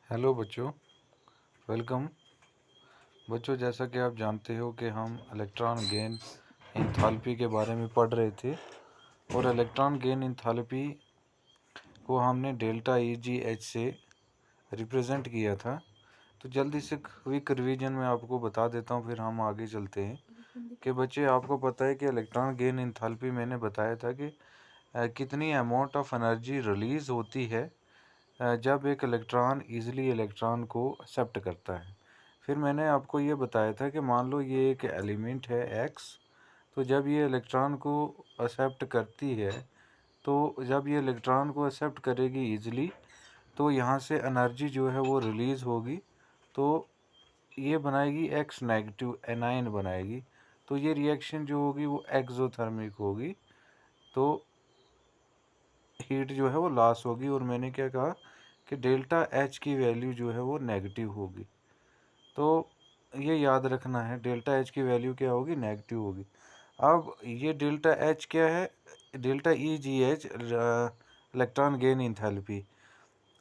Hello बच्चों, welcome. बच्चों, जैसा कि आप जानते हो कि हम इलेक्ट्रॉन गेन इंथैल्पी के बारे में पढ़ रहे थे और इलेक्ट्रॉन गेन इंथैल्पी को हमने डेल्टा ई जी एच से रिप्रेजेंट किया था। तो जल्दी से क्विक रिवीजन में आपको बता देता हूँ, फिर हम आगे चलते हैं। कि बच्चे, आपको पता है कि इलेक्ट्रॉन गेन इंथैल्पी मैंने बताया था कि कितनी अमाउंट ऑफ एनर्जी रिलीज़ होती है जब एक इलेक्ट्रॉन ईज़िली इलेक्ट्रॉन को एक्सेप्ट करता है। फिर मैंने आपको ये बताया था कि मान लो ये एक एलिमेंट है एक्स, तो जब ये इलेक्ट्रॉन को एक्सेप्ट करती है, तो जब ये इलेक्ट्रॉन को एक्सेप्ट करेगी ईज़िली, तो यहाँ से एनर्जी जो है वो रिलीज़ होगी, तो ये बनाएगी एक्स नेगेटिव एनायन बनाएगी। तो ये रिएक्शन जो होगी वो एक्सोथर्मिक होगी, तो हीट जो है वो लॉस होगी। और मैंने क्या कहा कि डेल्टा एच की वैल्यू जो है वो नेगेटिव होगी। तो ये याद रखना है, डेल्टा एच की वैल्यू क्या होगी, नेगेटिव होगी। अब ये डेल्टा एच क्या है, डेल्टा ई जी एच इलेक्ट्रॉन गेन इंथैल्पी।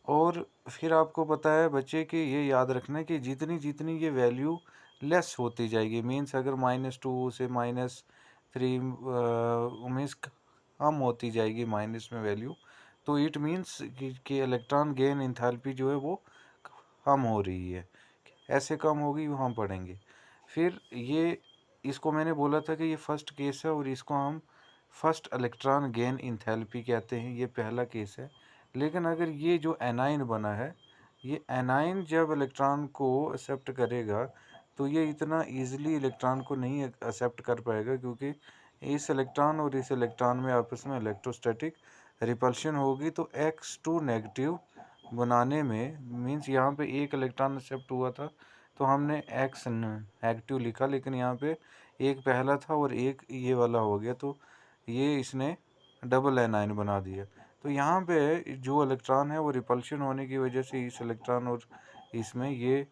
और फिर आपको पता है बच्चे कि ये याद रखना है कि जितनी जितनी ये वैल्यू लेस होती जाएगी, मीन्स अगर -2 से -3 मीन्स कम होती जाएगी माइनस में वैल्यू, तो इट मीन्स कि इलेक्ट्रॉन गेन इंथैल्पी जो है वो कम हो रही है। ऐसे कम होगी वो हम पढ़ेंगे। फिर ये, इसको मैंने बोला था कि ये फर्स्ट केस है और इसको हम फर्स्ट इलेक्ट्रॉन गेन इंथैल्पी कहते हैं, ये पहला केस है। लेकिन अगर ये जो एनाइन बना है, ये एनाइन जब इलेक्ट्रॉन को एक्सेप्ट करेगा, तो ये इतना ईजिली इलेक्ट्रॉन को नहीं एक्सेप्ट कर पाएगा, क्योंकि इस इलेक्ट्रॉन और इस इलेक्ट्रॉन में आपस में इलेक्ट्रोस्टैटिक रिपल्शन होगी। तो X2 नेगेटिव बनाने में, मीन्स यहाँ पे एक इलेक्ट्रॉन एक्सेप्ट हुआ था तो हमने X नेगेटिव लिखा, लेकिन यहाँ पे एक पहला था और एक ये वाला हो गया, तो ये इसने डबल एनाइन बना दिया। तो यहाँ पे जो इलेक्ट्रॉन है वो रिपल्शन होने की वजह से इस इलेक्ट्रॉन और इसमें ये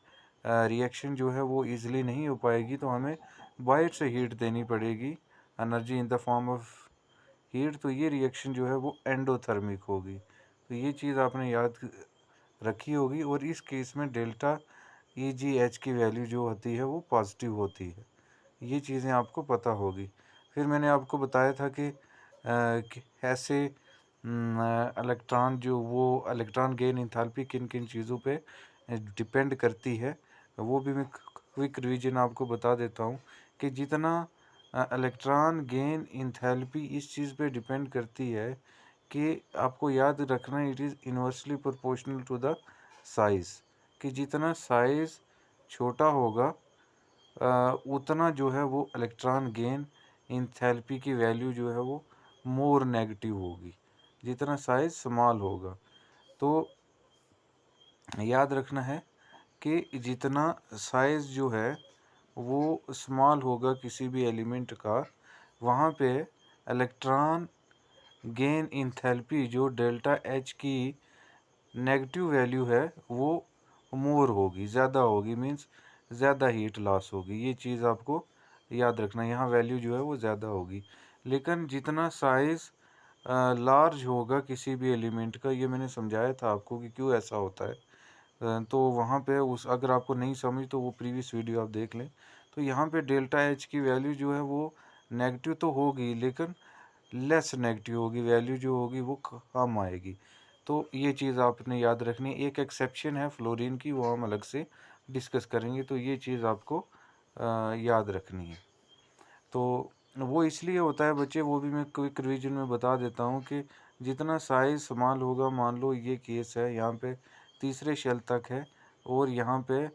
रिएक्शन जो है वो ईज़िली नहीं हो पाएगी, तो हमें बाहर से हीट देनी पड़ेगी, energy in the form of heat. तो ये रिएक्शन जो है वो एंडोथर्मिक होगी। तो ये चीज़ आपने याद रखी होगी। और इस केस में डेल्टा ई जी एच की वैल्यू जो होती है वो पॉजिटिव होती है। ये चीज़ें आपको पता होगी। फिर मैंने आपको बताया था कि ऐसे इलेक्ट्रॉन जो वो इलेक्ट्रॉन गेन इंथैल्पी किन किन चीज़ों पे डिपेंड करती है, वो भी मैं क्विक रिवीजन आपको बता देता हूँ। कि जितना इलेक्ट्रॉन गेन इंथैल्पी इस चीज़ पे डिपेंड करती है कि आपको याद रखना, it is inversely proportional to the size. कि जितना साइज़ छोटा होगा उतना जो है वो इलेक्ट्रॉन गेन इंथैल्पी की वैल्यू जो है वो मोर नेगेटिव होगी, जितना साइज़ स्मॉल होगा। तो याद रखना है कि जितना साइज़ जो है वो स्मॉल होगा किसी भी एलिमेंट का, वहाँ पे इलेक्ट्रॉन गेन इंथैल्पी जो डेल्टा एच की नेगेटिव वैल्यू है वो मोर होगी, ज़्यादा होगी, मीन्स ज़्यादा हीट लॉस होगी। ये चीज़ आपको याद रखना, यहाँ वैल्यू जो है वो ज़्यादा होगी। लेकिन जितना साइज़ लार्ज होगा किसी भी एलिमेंट का, ये मैंने समझाया था आपको कि क्यों ऐसा होता है। तो वहाँ पे उस, अगर आपको नहीं समझ तो वो प्रीवियस वीडियो आप देख लें। तो यहाँ पे डेल्टा एच की वैल्यू जो है वो नेगेटिव तो होगी, लेकिन लेस नेगेटिव होगी, वैल्यू जो होगी वो कम आएगी। तो ये चीज़ आपने याद रखनी है। एक एक्सेप्शन है फ्लोरीन की, वो हम अलग से डिस्कस करेंगे। तो ये चीज़ आपको याद रखनी है। तो वो इसलिए होता है बच्चे, वो भी मैं क्विक रिवीजन में बता देता हूँ कि जितना साइज स्मॉल होगा, मान लो ये केस है, यहाँ पे तीसरे शेल तक है और यहाँ पे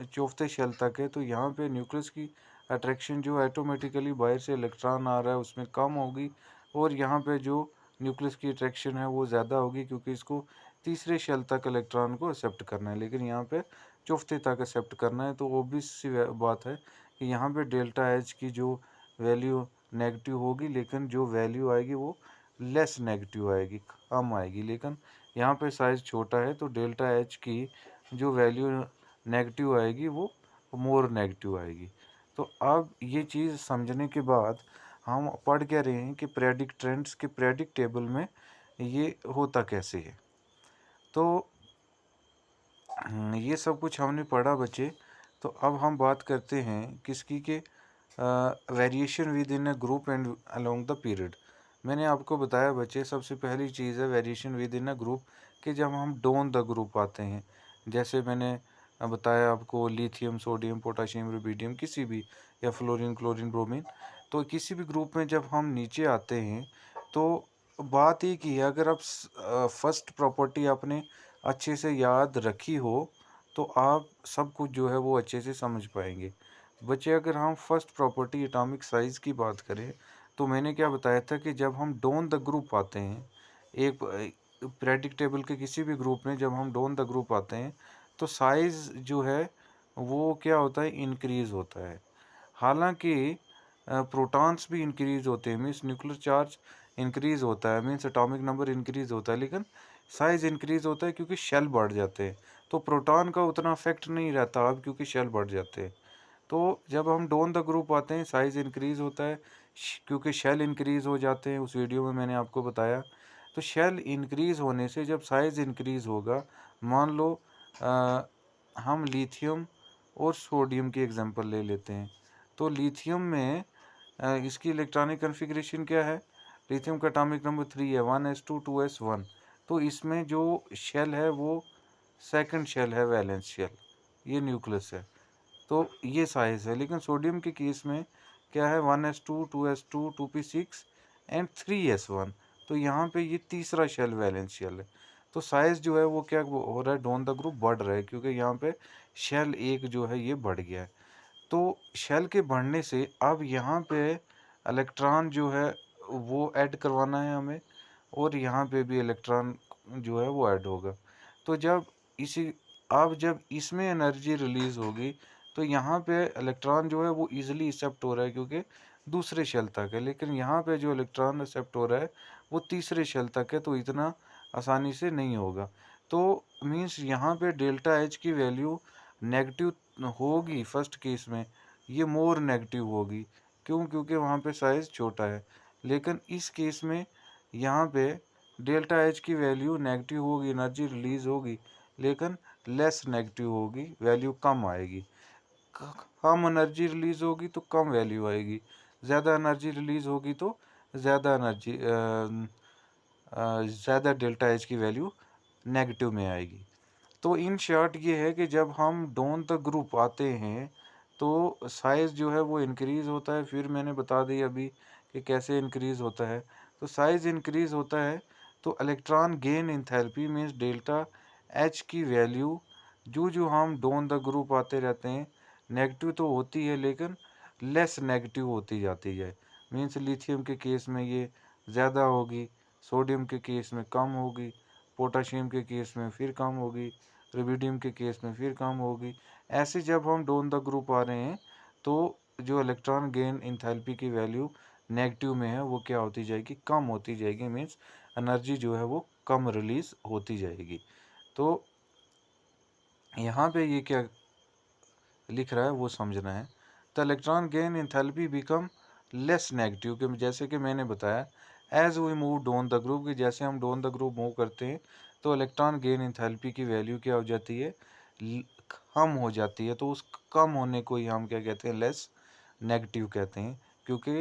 चौथे शेल तक है, तो यहाँ पे न्यूक्लियस की अट्रैक्शन जो ऑटोमेटिकली बाहर से इलेक्ट्रॉन आ रहा है उसमें कम होगी, और यहाँ पे जो न्यूक्लियस की अट्रैक्शन है वो ज़्यादा होगी, क्योंकि इसको तीसरे शेल तक इलेक्ट्रॉन को एक्सेप्ट करना है, लेकिन यहाँ पे चौथे तक एक्सेप्ट करना है। तो ऑब्वियस सी बात है कि यहाँ पे डेल्टा एच की जो वैल्यू नेगेटिव होगी, लेकिन जो वैल्यू आएगी वो लेस नेगेटिव आएगी, कम आएगी। लेकिन यहाँ पे साइज़ छोटा है, तो डेल्टा एच की जो वैल्यू नेगेटिव आएगी वो मोर नेगेटिव आएगी। तो अब ये चीज़ समझने के बाद हम पढ़ क्या रहे हैं कि प्रेडिक्ट ट्रेंड्स के प्रेडिक्ट टेबल में ये होता कैसे है। तो ये सब कुछ हमने पढ़ा बच्चे। तो अब हम बात करते हैं किसकी के variation with in a group and along the period. मैंने आपको बताया बच्चे, सबसे पहली चीज़ है variation with in a group, कि जब हम डोन द ग्रुप आते हैं, जैसे मैंने बताया आपको लिथियम, सोडियम, पोटाशियम, रुबिडियम, किसी भी, या फ्लोरीन, क्लोरीन, ब्रोमीन, तो किसी भी ग्रुप में जब हम नीचे आते हैं तो बात एक ही है, अगर आप फर्स्ट प्रॉपर्टी आपने अच्छे से याद रखी हो तो आप सब कुछ जो है वो अच्छे से समझ पाएंगे। बच्चे, अगर हम फर्स्ट प्रॉपर्टी एटॉमिक साइज़ की बात करें तो मैंने क्या बताया था कि जब हम डोन द ग्रुप आते हैं, एक पीरियोडिक टेबल के किसी भी ग्रुप में जब हम डोन द ग्रुप आते हैं तो साइज़ जो है वो क्या होता है, इंक्रीज़ होता है। हालांकि प्रोटॉन्स भी इंक्रीज़ होते हैं, मीन्स न्यूक्लियर चार्ज इंक्रीज़ होता है, मीन्स एटॉमिक नंबर इंक्रीज़ होता है, लेकिन साइज़ इंक्रीज़ होता है क्योंकि शेल बढ़ जाते हैं। तो प्रोटॉन का उतना इफेक्ट नहीं रहता अब, क्योंकि शेल बढ़ जाते हैं। तो जब हम डोन द ग्रुप आते हैं साइज़ इंक्रीज़ होता है, क्योंकि शेल इंक्रीज़ हो जाते हैं। उस वीडियो में मैंने आपको बताया। तो शेल इंक्रीज़ होने से जब साइज़ इंक्रीज़ होगा, मान लो हम लिथियम और सोडियम की एग्जांपल ले लेते हैं। तो लिथियम में इसकी इलेक्ट्रॉनिक कॉन्फ़िगरेशन क्या है, लिथियम का एटॉमिक नंबर 3 है, 1s2 2s1। तो इसमें जो शेल है वो सेकंड शेल है, वैलेंस शेल, ये न्यूक्लियस है। तो ये साइज़ है। लेकिन सोडियम के केस में क्या है, 1s2 2s2 2p6 and 3s1। तो यहाँ पे ये तीसरा शेल वैलेंस शेल है। तो साइज़ जो है वो क्या हो रहा है, डोन द ग्रुप बढ़ रहा है, क्योंकि यहाँ पे शेल एक जो है ये बढ़ गया है। तो शेल के बढ़ने से अब यहाँ पे इलेक्ट्रॉन जो है वो ऐड करवाना है हमें, और यहाँ पे भी इलेक्ट्रॉन जो है वो ऐड होगा। तो जब इसी अब जब इसमें एनर्जी रिलीज़ होगी तो यहाँ पे इलेक्ट्रॉन जो है वो इजीली एक्सेप्ट हो रहा है, क्योंकि दूसरे शेल तक है। लेकिन यहाँ पे जो इलेक्ट्रॉन एक्सेप्ट हो रहा है वो तीसरे शेल तक है, तो इतना आसानी से नहीं होगा। तो मीन्स यहाँ पे डेल्टा एच की वैल्यू नेगेटिव होगी फर्स्ट केस में, ये मोर नेगेटिव होगी। क्यों? क्योंकि वहाँ पे साइज़ छोटा है। लेकिन इस केस में यहाँ पे डेल्टा एच की वैल्यू नेगेटिव होगी, एनर्जी रिलीज़ होगी, लेकिन लेस नेगेटिव होगी, वैल्यू कम आएगी। कम एनर्जी रिलीज़ होगी तो कम वैल्यू आएगी, ज़्यादा एनर्जी रिलीज़ होगी तो ज़्यादा एनर्जी ज़्यादा डेल्टा एच की वैल्यू नेगेटिव में आएगी। तो इन शॉर्ट ये है कि जब हम डोन द ग्रुप आते हैं तो साइज़ जो है वो इंक्रीज़ होता है। फिर मैंने बता दी अभी कि कैसे इंक्रीज़ होता है। तो साइज़ इंक्रीज़ होता है तो electron gain enthalpy means delta H की वैल्यू जो जो हम डोन द ग्रुप आते रहते हैं नेगेटिव तो होती है, लेकिन लेस नेगेटिव होती जाती है। मीन्स लिथियम के केस में ये ज़्यादा होगी, सोडियम के केस में कम होगी, पोटाशियम के केस में फिर कम होगी, रुबिडियम के केस में फिर कम होगी। ऐसे जब हम डोन द ग्रुप आ रहे हैं तो जो इलेक्ट्रॉन गेन इंथैल्पी की वैल्यू नेगेटिव में है वो क्या होती जाएगी, कम होती जाएगी। मीन्स एनर्जी जो है वो कम रिलीज़ होती जाएगी। तो यहाँ पे ये क्या लिख रहा है वो समझना है। The electron gain enthalpy become less negative, कि जैसे कि मैंने बताया as we move down the group, कि जैसे हम डाउन द ग्रुप मूव करते हैं तो इलेक्ट्रॉन गेन इंथैल्पी की वैल्यू क्या हो जाती है, कम हो जाती है। तो उस कम होने को ही हम क्या कहते हैं, लेस नेगेटिव कहते हैं, क्योंकि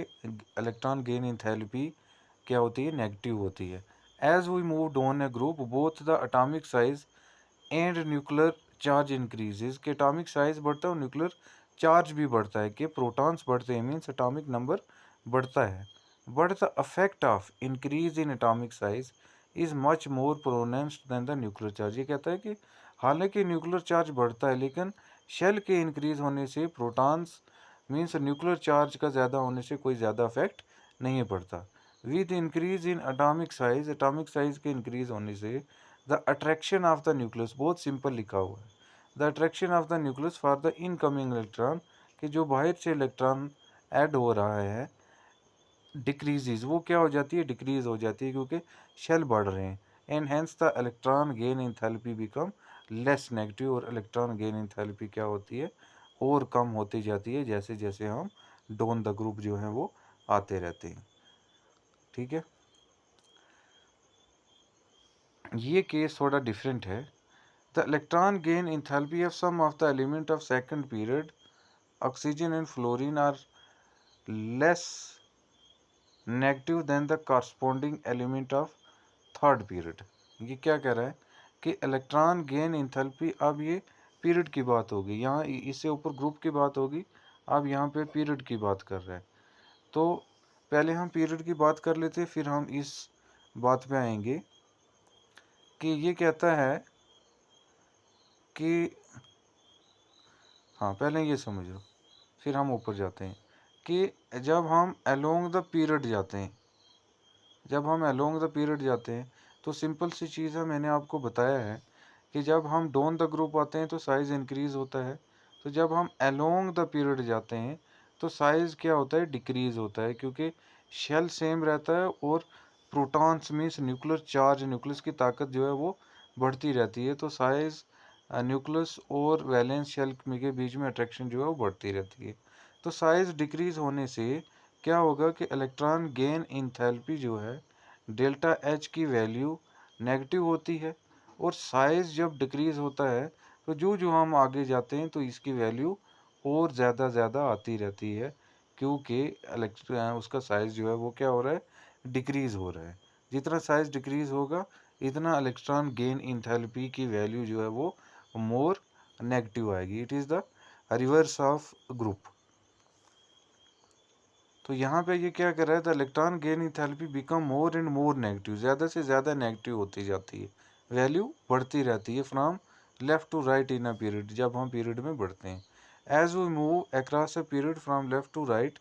इलेक्ट्रॉन गेन इंथैल्पी क्या होती है, नेगेटिव होती है। As we move down a group both the atomic size and nuclear charge increases, के एटॉमिक साइज बढ़ता है और न्यूक्लियर चार्ज भी बढ़ता है, कि प्रोटॉन्स बढ़ते हैं, मीन्स एटॉमिक नंबर बढ़ता है। But the effect of increase in atomic size is much more pronounced than the nuclear charge. ये कहता है कि हालांकि न्यूक्लियर चार्ज बढ़ता है, लेकिन शेल के इंक्रीज होने से प्रोटॉन्स मीन्स न्यूक्लियर चार्ज का ज़्यादा होने से कोई ज़्यादा अफेक्ट नहीं पड़ता। With increase in atomic size के इंक्रीज होने से the attraction of the nucleus, बहुत सिंपल लिखा हुआ है, the attraction of the nucleus for the incoming electron, कि जो बाहर से इलेक्ट्रॉन ऐड हो रहा है डिक्रीजेज, वो क्या हो जाती है, डिक्रीज हो जाती है, क्योंकि शेल बढ़ रहे हैं। And hence the electron gain enthalpy become less negative, और इलेक्ट्रॉन गेन इंथैल्पी क्या होती है, और कम होती जाती है जैसे जैसे हम डोन द ग्रुप जो है वो आते रहते हैं। ठीक है, ये केस थोड़ा डिफरेंट है। The electron gain enthalpy of some of the element of second period oxygen and fluorine are less negative than the corresponding element of third period. ये क्या कह रहा है कि इलेक्ट्रॉन गेन इंथैल्पी, अब ये पीरियड की बात होगी, यहाँ इससे ऊपर ग्रुप की बात होगी, अब यहाँ पे पीरियड की बात कर रहे हैं। तो पहले हम पीरियड की बात कर लेते, फिर हम इस बात पे आएंगे कि ये कहता है कि, हाँ पहले ये समझ लो फिर हम ऊपर जाते हैं कि जब हम अलोंग द पीरियड जाते हैं, जब हम अलोंग द पीरियड जाते हैं तो सिंपल सी चीज़ है, मैंने आपको बताया है कि जब हम डाउन द ग्रुप आते हैं तो साइज़ इंक्रीज़ होता है, तो जब हम अलोंग द पीरियड जाते हैं तो साइज़ क्या होता है, डिक्रीज़ होता है, क्योंकि शेल सेम रहता है और protons means nuclear charge, nucleus की ताकत जो है वो बढ़ती रहती है, तो साइज़ न्यूक्लियस और वैलेंस शेल के बीच में अट्रैक्शन जो है वो बढ़ती रहती है। तो साइज़ डिक्रीज़ होने से क्या होगा कि इलेक्ट्रॉन गेन इंथैल्पी जो है डेल्टा एच की वैल्यू नेगेटिव होती है, और साइज़ जब डिक्रीज़ होता है तो जो जो हम आगे जाते हैं तो इसकी वैल्यू और ज़्यादा आती रहती है, क्योंकि उसका साइज़ जो है वो क्या हो रहा है, डिक्रीज़ हो रहा है। जितना साइज़ डिक्रीज़ होगा इतना इलेक्ट्रॉन गेन इंथैल्पी की वैल्यू जो है वो मोर नेगेटिव आएगी। It is the reverse of group. तो यहाँ पे ये क्या कर रहा है, the electron gain enthalpy become more and more negative, ज़्यादा से ज़्यादा नेगेटिव होती जाती है, वैल्यू बढ़ती रहती है from left to right in a period, जब हम पीरियड में बढ़ते हैं। As we move across a period from left to right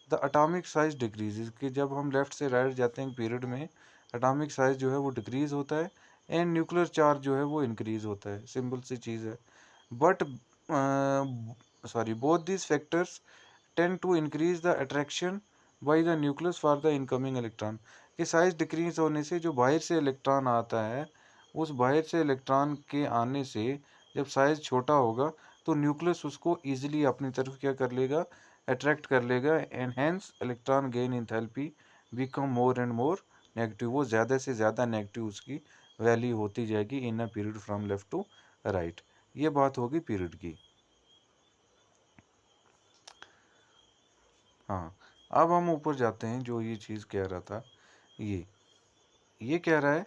the atomic size decreases, कि जब हम लेफ्ट से राइट जाते हैं पीरियड में अटोमिक साइज जो है वो डिक्रीज होता है, एंड न्यूक्लियर चार्ज जो है वो इंक्रीज होता है, सिंपल सी चीज़ है। But both these factors tend to increase the attraction by the nucleus for the incoming electron, कि साइज डिक्रीज होने से जो बाहर से इलेक्ट्रॉन आता है, उस बाहर से इलेक्ट्रॉन के आने से जब साइज छोटा होगा तो न्यूक्लियस उसको इजीली अपनी तरफ क्या कर लेगा, अट्रैक्ट कर लेगा, and hence electron gain enthalpy become more and more negative, वो ज़्यादा से ज़्यादा नेगेटिव उसकी वैल्यू होती जाएगी in a period from left to right. ये बात होगी पीरियड की। हाँ, अब हम ऊपर जाते हैं, जो ये चीज़ कह रहा था, ये कह रहा है,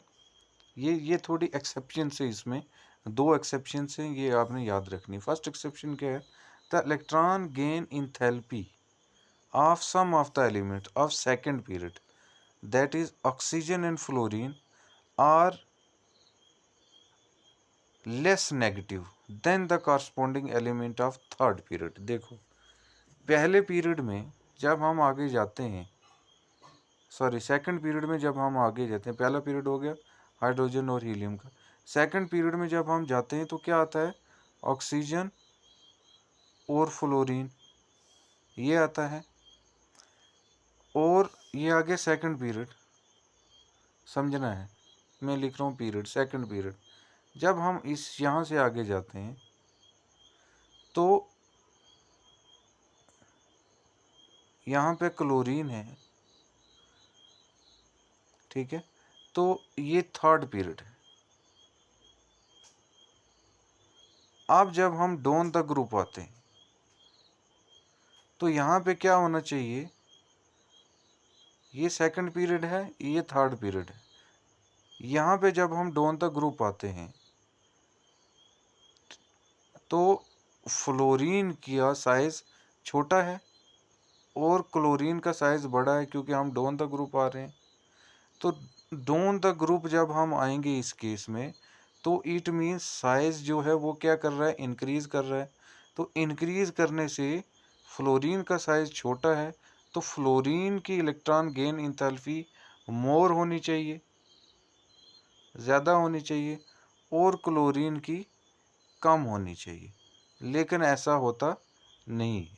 ये थोड़ी एक्सेप्शन से, इसमें दो एक्सेप्शन हैं, ये आपने याद रखनी। फर्स्ट एक्सेप्शन क्या है, the electron gain enthalpy of some of the element of second period that is oxygen and fluorine are less negative than the corresponding element of third period. देखो, पहले पीरियड में जब हम आगे जाते हैं, सॉरी सेकंड पीरियड में जब हम आगे जाते हैं, पहला पीरियड हो गया हाइड्रोजन और हीलियम का, सेकंड पीरियड में जब हम जाते हैं तो क्या आता है, ऑक्सीजन और फ्लोरीन, ये आता है, और ये आगे सेकंड पीरियड, समझना है, मैं लिख रहा हूँ पीरियड, सेकंड पीरियड। जब हम इस यहाँ से आगे जाते हैं तो यहाँ पे क्लोरीन है, ठीक है, तो ये थर्ड पीरियड है। अब जब हम डाउन द ग्रुप आते हैं तो यहाँ पे क्या होना चाहिए, ये सेकंड पीरियड है, ये थर्ड पीरियड है। यहाँ पे जब हम डाउन द ग्रुप आते हैं तो फ्लोरीन का साइज छोटा है और क्लोरीन का साइज बड़ा है, क्योंकि हम डाउन द ग्रुप आ रहे हैं। तो डाउन द ग्रुप जब हम आएंगे इस केस में, तो इट मीन्स साइज जो है वो क्या कर रहा है, इंक्रीज कर रहा है। तो इंक्रीज करने से फ्लोरीन का साइज छोटा है, तो फ्लोरीन की इलेक्ट्रॉन गेन इंथैल्पी मोर होनी चाहिए, ज़्यादा होनी चाहिए, और क्लोरीन की कम होनी चाहिए, लेकिन ऐसा होता नहीं है,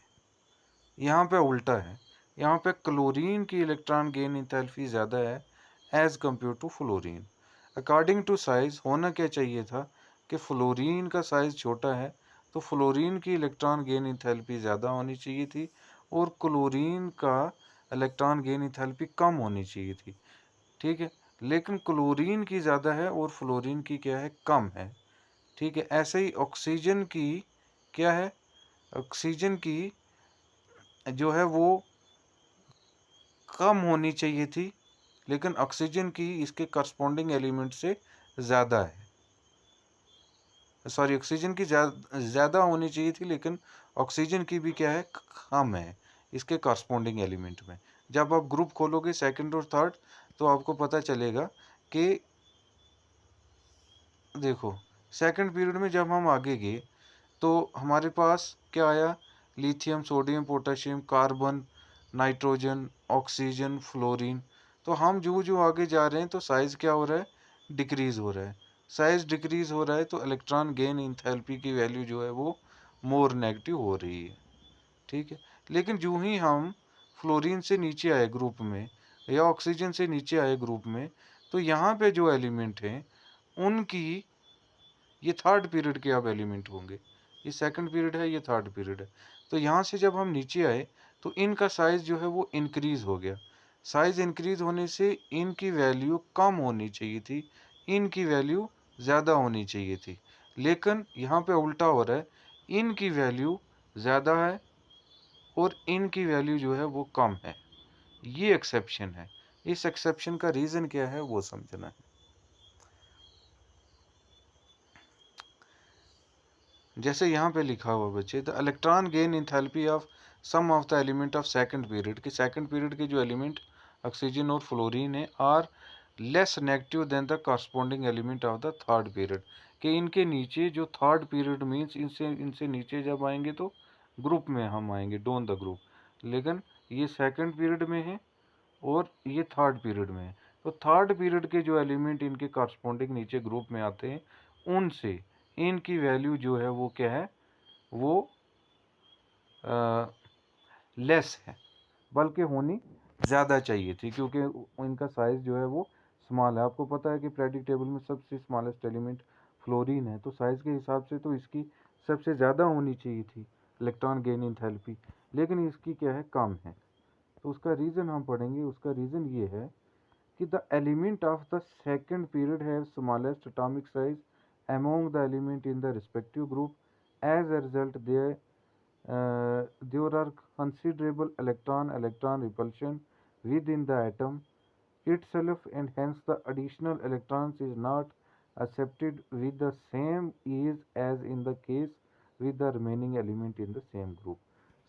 यहाँ पे उल्टा है। यहाँ पे क्लोरीन की इलेक्ट्रॉन गेन इंथैल्पी ज़्यादा है as compare to fluorine. According to size होना क्या चाहिए था कि फ्लोरीन का साइज छोटा है, तो फ्लोरीन की इलेक्ट्रॉन गेन इंथैल्पी ज़्यादा होनी चाहिए थी, और क्लोरीन का इलेक्ट्रॉन गेन इंथैल्पी कम होनी चाहिए थी, ठीक है। लेकिन क्लोरीन की ज़्यादा है और फ्लोरीन की क्या है, कम है, ठीक है, ऐसे ही ऑक्सीजन की क्या है, ऑक्सीजन की जो है वो कम होनी चाहिए थी, लेकिन ऑक्सीजन की इसके करस्पॉन्डिंग एलिमेंट से ज़्यादा है। सॉरी, ऑक्सीजन की ज़्यादा होनी चाहिए थी, लेकिन ऑक्सीजन की भी क्या है, कम है इसके करस्पॉन्डिंग एलिमेंट में। जब आप ग्रुप खोलोगे सेकंड और थर्ड, तो आपको पता चलेगा कि देखो सेकंड पीरियड में जब हम आगे गए तो हमारे पास क्या आया, lithium, sodium, potassium, carbon, nitrogen, oxygen, fluorine. तो हम जो जो आगे जा रहे हैं तो साइज़ क्या हो रहा है, डिक्रीज़ हो रहा है। साइज़ डिक्रीज़ हो रहा है तो इलेक्ट्रॉन गेन इंथैल्पी की वैल्यू जो है वो मोर नेगेटिव हो रही है। ठीक है, लेकिन जो ही हम फ्लोरीन से नीचे आए ग्रुप में या ऑक्सीजन से नीचे आए ग्रुप में, तो यहाँ पे जो एलिमेंट हैं उनकी, ये थर्ड पीरियड के अब एलिमेंट होंगे, ये सेकंड पीरियड है, ये थर्ड पीरियड है। तो यहाँ से जब हम नीचे आए तो इनका साइज़ जो है वो इंक्रीज़ हो गया। साइज़ इंक्रीज़ होने से इनकी वैल्यू कम होनी चाहिए थी, इनकी वैल्यू ज़्यादा होनी चाहिए थी, लेकिन यहाँ पे उल्टा हो रहा है, इनकी वैल्यू ज़्यादा है और इनकी वैल्यू जो है वो कम है। ये एक्सेप्शन है। इस एक्सेप्शन का रीज़न क्या है वो समझना है। जैसे यहाँ पे लिखा हुआ बच्चे, the electron gain enthalpy of some of the element of second period, कि सेकंड पीरियड के जो एलिमेंट ऑक्सीजन और फ्लोरीन है are less negative than the corresponding element of the third period, कि इनके नीचे जो थर्ड पीरियड मीन्स इनसे इनसे नीचे जब आएंगे तो ग्रुप में हम आएंगे, डोन द ग्रुप, लेकिन ये सेकंड पीरियड में है और ये थर्ड पीरियड में है। तो थर्ड पीरियड के जो एलिमेंट इनके कॉरस्पॉन्डिंग नीचे ग्रुप में आते हैं उनसे इनकी वैल्यू जो है वो क्या है, वो लेस है, बल्कि होनी ज़्यादा चाहिए थी, क्योंकि इनका साइज़ जो है वो स्मॉल है। आपको पता है कि पीरियोडिक टेबल में सबसे स्मॉलेस्ट एलिमेंट फ्लोरीन है, तो साइज़ के हिसाब से तो इसकी सबसे ज़्यादा होनी चाहिए थी इलेक्ट्रॉन गेन इंथैल्पी, लेकिन इसकी क्या है, कम है। तो उसका रीज़न हम पढ़ेंगे। उसका रीज़न ये है कि the element of the second period have smallest atomic size among the element in the respective group. As a result, there are considerable electron repulsion within the atom itself, and hence the additional electrons is not accepted with the same ease as in the case with the remaining element in the same group.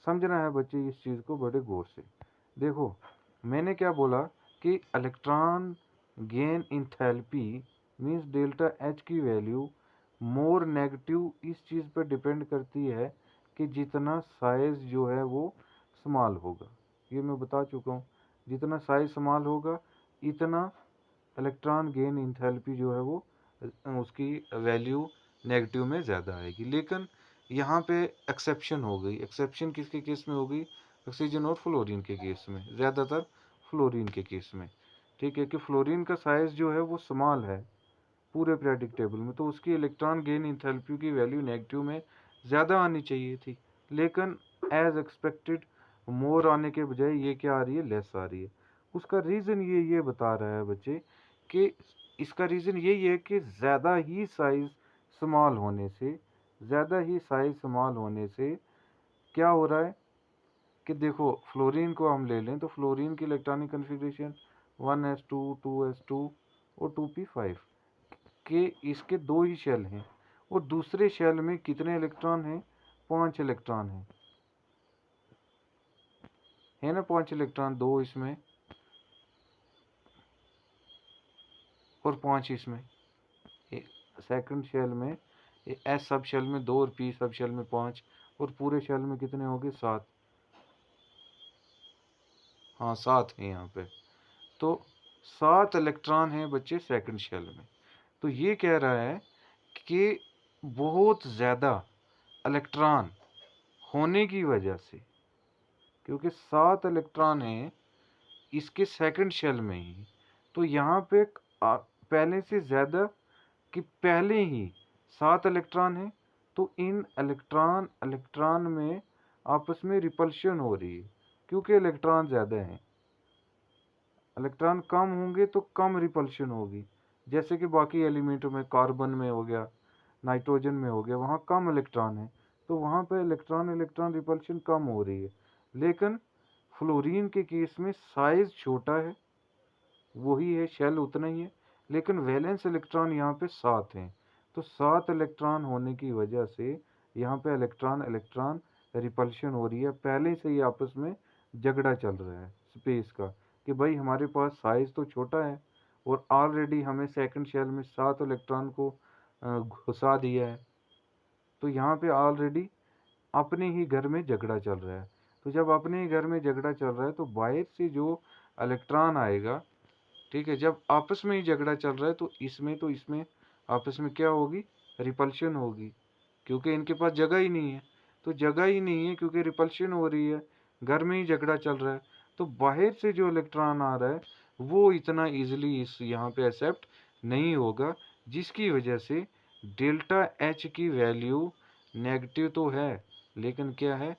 समझना है बच्चे इस चीज़ को बड़े गौर से। देखो मैंने क्या बोला कि electron gain enthalpy means delta H की वैल्यू मोर नेगेटिव इस चीज़ पर डिपेंड करती है कि जितना साइज़ जो है वो स्मॉल होगा। ये मैं बता चुका हूँ, जितना साइज़ स्मॉल होगा इतना इलेक्ट्रॉन गेन इंथैल्पी जो है वो उसकी वैल्यू नेगेटिव में ज़्यादा आएगी। लेकिन यहाँ पे एक्सेप्शन हो गई। एक्सेप्शन किसके केस में होगी, ऑक्सीजन और फ्लोरीन के केस में, ज़्यादातर फ्लोरीन के केस में। ठीक है, कि फ्लोरीन का साइज़ जो है वो स्मॉल है पूरे पीरियोडिक टेबल में, तो उसकी इलेक्ट्रॉन गेन इंथैल्पी की वैल्यू नेगेटिव में ज़्यादा आनी चाहिए थी, लेकिन एज एक्सपेक्टेड मोर आने के बजाय ये क्या आ रही है, लेस आ रही है। उसका रीज़न ये बता रहा है बच्चे कि इसका रीज़न यही है कि ज़्यादा ही साइज़ स्मॉल होने से, क्या हो रहा है कि देखो फ्लोरीन को हम ले लें तो फ्लोरीन की इलेक्ट्रॉनिक कन्फिग्रेशन 1s2 2s2 और 2p5 के इसके दो ही शेल हैं, और दूसरे शेल में कितने इलेक्ट्रॉन हैं, 5 इलेक्ट्रॉन हैं, है ना, 5 इलेक्ट्रॉन, 2 इसमें और 5 इसमें। सेकंड शेल में एस सब शेल में 2 और पी सब शेल में 5, और पूरे शेल में कितने हो गए, 7। हाँ 7 हैं यहाँ पे। तो 7 इलेक्ट्रॉन हैं बच्चे सेकंड शेल में। तो ये कह रहा है कि बहुत ज़्यादा इलेक्ट्रॉन होने की वजह से, क्योंकि 7 इलेक्ट्रॉन हैं इसके सेकंड शेल में ही, तो यहाँ पे पहले से ज़्यादा, कि पहले ही 7 इलेक्ट्रॉन हैं, तो इन इलेक्ट्रॉन में आपस में रिपल्शन हो रही है, क्योंकि इलेक्ट्रॉन ज़्यादा हैं। इलेक्ट्रॉन कम होंगे तो कम रिपल्शन होगी, जैसे कि बाकी एलिमेंटों में, कार्बन में हो गया, नाइट्रोजन में हो गया, वहाँ कम इलेक्ट्रॉन है, तो वहाँ पे इलेक्ट्रॉन इलेक्ट्रॉन रिपल्शन कम हो रही है। लेकिन फ्लोरीन के केस में साइज छोटा है, वही है, शेल उतना ही है, लेकिन वैलेंस इलेक्ट्रॉन यहाँ पे 7 हैं। तो 7 इलेक्ट्रॉन होने की वजह से यहाँ पे इलेक्ट्रॉन इलेक्ट्रॉन रिपल्शन हो रही है। पहले से ही आपस में झगड़ा चल रहा है स्पेस का, कि भाई हमारे पास साइज तो छोटा है और ऑलरेडी हमें सेकंड शेल में 7 इलेक्ट्रॉन को घुसा दिया है। तो यहाँ पे ऑलरेडी अपने ही घर में झगड़ा चल रहा है। तो जब अपने ही घर में झगड़ा चल रहा है तो बाहर से जो इलेक्ट्रॉन आएगा, ठीक है, जब आपस में ही झगड़ा चल रहा है तो इसमें आपस में क्या होगी, रिपल्शन होगी, क्योंकि इनके पास जगह ही नहीं है। तो जगह ही नहीं है क्योंकि रिपल्शन हो रही है, घर में ही झगड़ा चल रहा है। तो बाहर से जो इलेक्ट्रॉन आ रहा है वो इतना इजीली इस यहाँ पे एक्सेप्ट नहीं होगा, जिसकी वजह से डेल्टा एच की वैल्यू नेगेटिव तो है, लेकिन क्या है,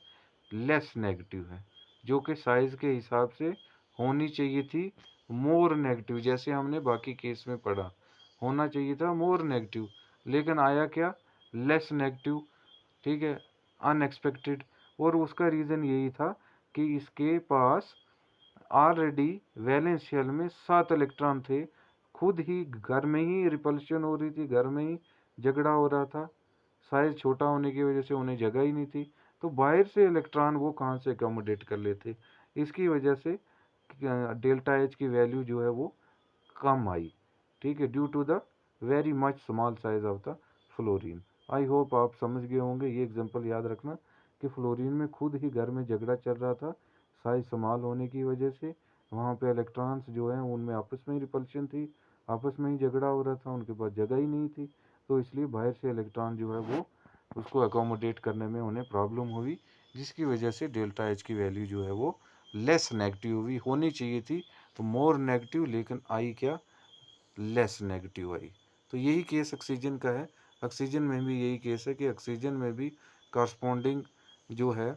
लेस नेगेटिव है, जो कि साइज के हिसाब से होनी चाहिए थी मोर नेगेटिव, जैसे हमने बाकी केस में पढ़ा, होना चाहिए था मोर नेगेटिव, लेकिन आया क्या, लेस नेगेटिव। ठीक है, अनएक्सपेक्टेड। और उसका रीज़न यही था कि इसके पास ऑलरेडी वैलेंस शेल में 7 इलेक्ट्रॉन थे, खुद ही घर में ही रिपल्शन हो रही थी, घर में ही झगड़ा हो रहा था, साइज छोटा होने की वजह से उन्हें जगह ही नहीं थी। तो बाहर से इलेक्ट्रॉन वो कहाँ से अकोमोडेट कर लेते, इसकी वजह से डेल्टा एच की वैल्यू जो है वो कम आई। ठीक है, due to the very much small size of the fluorine. I hope आप समझ गए होंगे। ये एग्जांपल याद रखना कि फ्लोरीन में खुद ही घर में झगड़ा चल रहा था, साइज स्मॉल होने की वजह से वहाँ पे इलेक्ट्रॉन्स जो हैं उनमें आपस में ही रिपल्शन थी, आपस में ही झगड़ा हो रहा था, उनके पास जगह ही नहीं थी, तो इसलिए बाहर से इलेक्ट्रॉन जो है वो उसको अकोमोडेट करने में उन्हें प्रॉब्लम हुई, जिसकी वजह से डेल्टा एच की वैल्यू जो है वो लेस नेगेटिव हुई। होनी चाहिए थी तो मोर नेगेटिव, लेकिन आई क्या, लेस नेगेटिव आई। तो यही केस ऑक्सीजन का है। ऑक्सीजन में भी यही केस है कि ऑक्सीजन में भी कॉरस्पॉन्डिंग जो है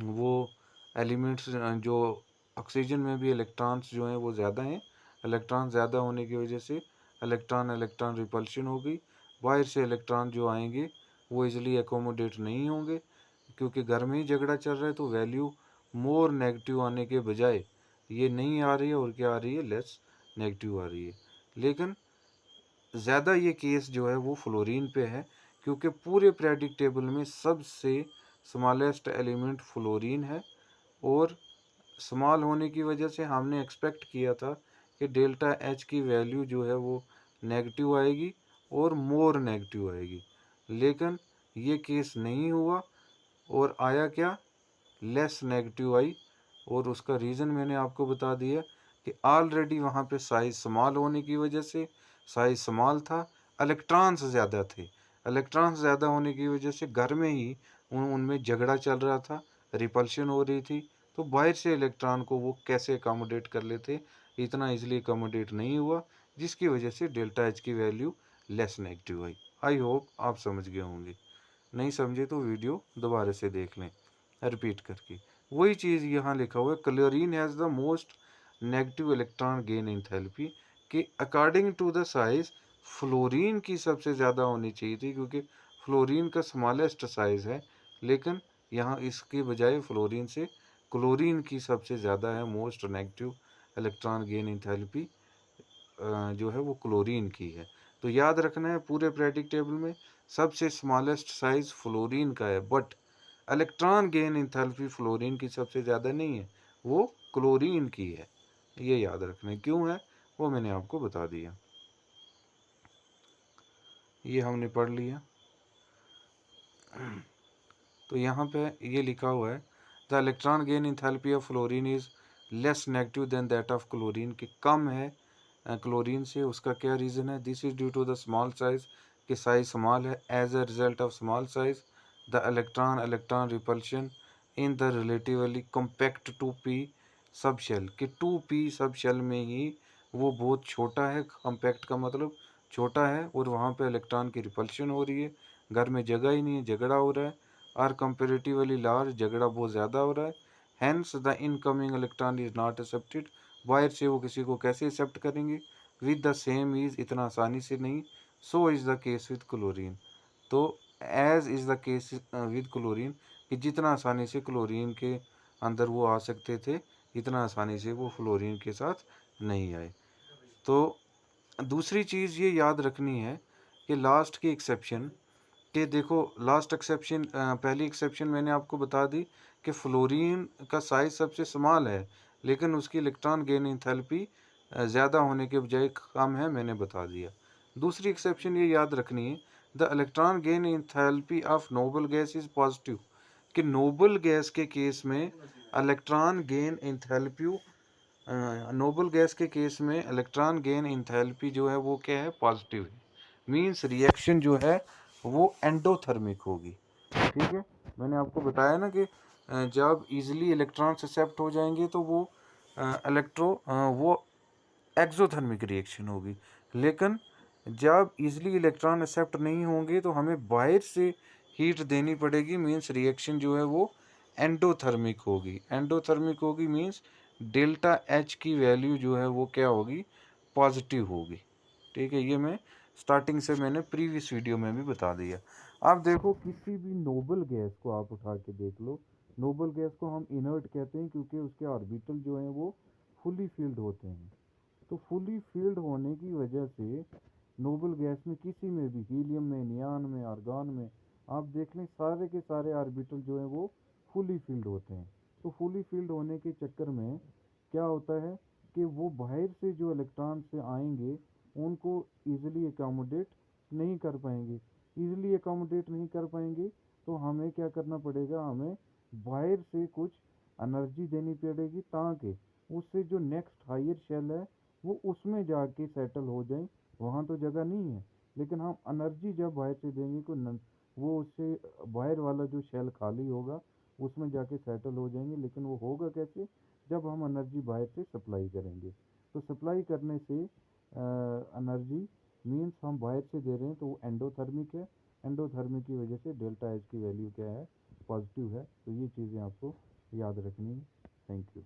वो एलिमेंट्स, जो ऑक्सीजन में भी इलेक्ट्रॉन्स जो हैं वो ज़्यादा हैं, इलेक्ट्रॉन ज़्यादा होने की वजह से इलेक्ट्रॉन इलेक्ट्रॉन रिपल्शन होगी। बाहर से इलेक्ट्रॉन जो आएंगे वो इजीली एकोमोडेट नहीं होंगे, क्योंकि घर में ही झगड़ा चल रहा है, तो वैल्यू मोर नेगेटिव आने के बजाय ये नहीं आ रही है, और क्या आ रही है, लेस नेगेटिव आ रही है। लेकिन ज़्यादा ये केस जो है वो फ्लोरीन पे है, क्योंकि पूरे पीरियोडिक टेबल में सबसे स्मॉलेस्ट एलिमेंट फ्लोरीन है, और स्मॉल होने की वजह से हमने एक्सपेक्ट किया था कि डेल्टा एच की वैल्यू जो है वो नेगेटिव आएगी और मोर नेगेटिव आएगी, लेकिन ये केस नहीं हुआ, और आया क्या, लेस नेगेटिव आई। और उसका रीज़न मैंने आपको बता दिया कि ऑलरेडी वहाँ पे साइज स्मॉल होने की वजह से, साइज स्मॉल था, इलेक्ट्रॉन्स ज़्यादा थे, इलेक्ट्रॉन्स ज़्यादा होने की वजह से घर में ही उनमें झगड़ा चल रहा था, रिपल्शन हो रही थी, तो बाहर से इलेक्ट्रॉन को वो कैसे अकोमोडेट कर लेते, इतना इजीली अकोमोडेट नहीं हुआ, जिसकी वजह से डेल्टा एच की वैल्यू लेस नेगेटिव आई। आई होप आप समझ गए होंगे। नहीं समझे तो वीडियो दोबारा से देख लें रिपीट करके। वही चीज़ यहाँ लिखा हुआ है, chlorine has the most negative electron gain enthalpy, कि according to the size fluorine की सबसे ज़्यादा होनी चाहिए थी, क्योंकि फ्लोरीन का स्मॉलेस्ट साइज है, लेकिन यहाँ इसके बजाय फ्लोरीन से क्लोरीन की सबसे ज़्यादा है most negative electron gain enthalpy, जो है वो क्लोरीन की है। तो याद रखना है, पूरे पीरियोडिक टेबल में सबसे स्मॉलेस्ट साइज फ्लोरीन का है, but electron gain enthalpy fluorine की सबसे ज़्यादा नहीं है, वो क्लोरीन की है। ये याद रखना है, क्यों है वो मैंने आपको बता दिया। ये हमने पढ़ लिया। तो यहाँ पे ये लिखा हुआ है, the electron gain enthalpy of fluorine is less negative than that of chlorine, की कम है क्लोरीन से। उसका क्या रीज़न है, this is due to the small size, कि साइज स्मॉल है, as a result of small size the electron electron repulsion in the relatively compact 2p सब शेल, कि 2p सब शेल में ही वो बहुत छोटा है, कम्पैक्ट का मतलब छोटा है, और वहाँ पे इलेक्ट्रॉन की रिपल्शन हो रही है, घर में जगह ही नहीं है, झगड़ा हो रहा है, आर कंपेरेटिवली लार्ज, झगड़ा बहुत ज़्यादा हो रहा है, hence the incoming electron is not accepted, बाहर से वो किसी को कैसे एक्सेप्ट करेंगे, विद द सेम ईज, इतना आसानी से नहीं, so is the case with chlorine. तो as is the case with chlorine, कि जितना आसानी से क्लोरीन के अंदर वो आ सकते थे, इतना आसानी से वो फ्लोरीन के साथ नहीं आए। तो दूसरी चीज़ ये याद रखनी है कि लास्ट की एक्सेप्शन, कि देखो लास्ट एक्सेप्शन, पहली एक्सेप्शन मैंने आपको बता दी कि फ्लोरीन का साइज सबसे स्मॉल है, लेकिन उसकी इलेक्ट्रॉन गेन इंथैल्पी ज़्यादा होने के बजाय कम है, मैंने बता दिया। दूसरी एक्सेप्शन ये याद रखनी है, the electron gain enthalpy of noble gas is positive, कि नोबल गैस के केस में electron gain enthalpy, noble gas के केस में इलेक्ट्रॉन गेन इंथैल्पी जो है वो क्या है, पॉजिटिव है। मींस रिएक्शन जो है वो एंडोथर्मिक होगी। ठीक है, मैंने आपको बताया ना कि जब इजीली इलेक्ट्रॉन एक्सेप्ट हो जाएंगे तो वो वो एक्सोथर्मिक रिएक्शन होगी। लेकिन जब इजीली इलेक्ट्रॉन एक्सेप्ट नहीं होंगे तो हमें बाहर से हीट देनी पड़ेगी, मींस रिएक्शन जो है वो एंडोथर्मिक होगी। एंडोथर्मिक होगी मींस डेल्टा एच की वैल्यू जो है वो क्या होगी, पॉजिटिव होगी। ठीक है, ये मैं स्टार्टिंग से मैंने प्रीवियस वीडियो में भी बता दिया। आप देखो किसी भी नोबल गैस को आप उठा के देख लो, नोबल गैस को हम इनर्ट कहते हैं क्योंकि उसके ऑर्बिटल जो हैं वो फुली फील्ड होते हैं। तो फुली फील्ड होने की वजह से नोबल गैस में किसी में भी, हीलियम में, नियान में, आर्गन में, आप देख लें सारे के सारे ऑर्बिटल जो हैं वो फुली फील्ड होते हैं। तो फुली फील्ड होने के चक्कर में क्या होता है कि वो बाहर से जो इलेक्ट्रॉन से आएंगे उनको ईजिली अकोमोडेट नहीं कर पाएंगे। ईजिली अकोमोडेट नहीं कर पाएंगे तो हमें क्या करना पड़ेगा, हमें बाहर से कुछ एनर्जी देनी पड़ेगी ताकि उससे जो नेक्स्ट हायर शेल है वो उसमें जाके सेटल हो जाए। वहाँ तो जगह नहीं है, लेकिन हम एनर्जी जब बाहर से देंगे वो उससे बाहर वाला जो शेल खाली होगा उसमें जाके सेटल हो जाएंगे। लेकिन वो होगा कैसे, जब हम एनर्जी बाहर से सप्लाई करेंगे। तो सप्लाई करने से एनर्जी मीन्स हम बाहर से दे रहे हैं तो वो एंडोथर्मिक है। एंडोथर्मिक की वजह से डेल्टा एच की वैल्यू क्या है, पॉजिटिव है। तो ये चीज़ें आपको याद रखनी है। Thank you.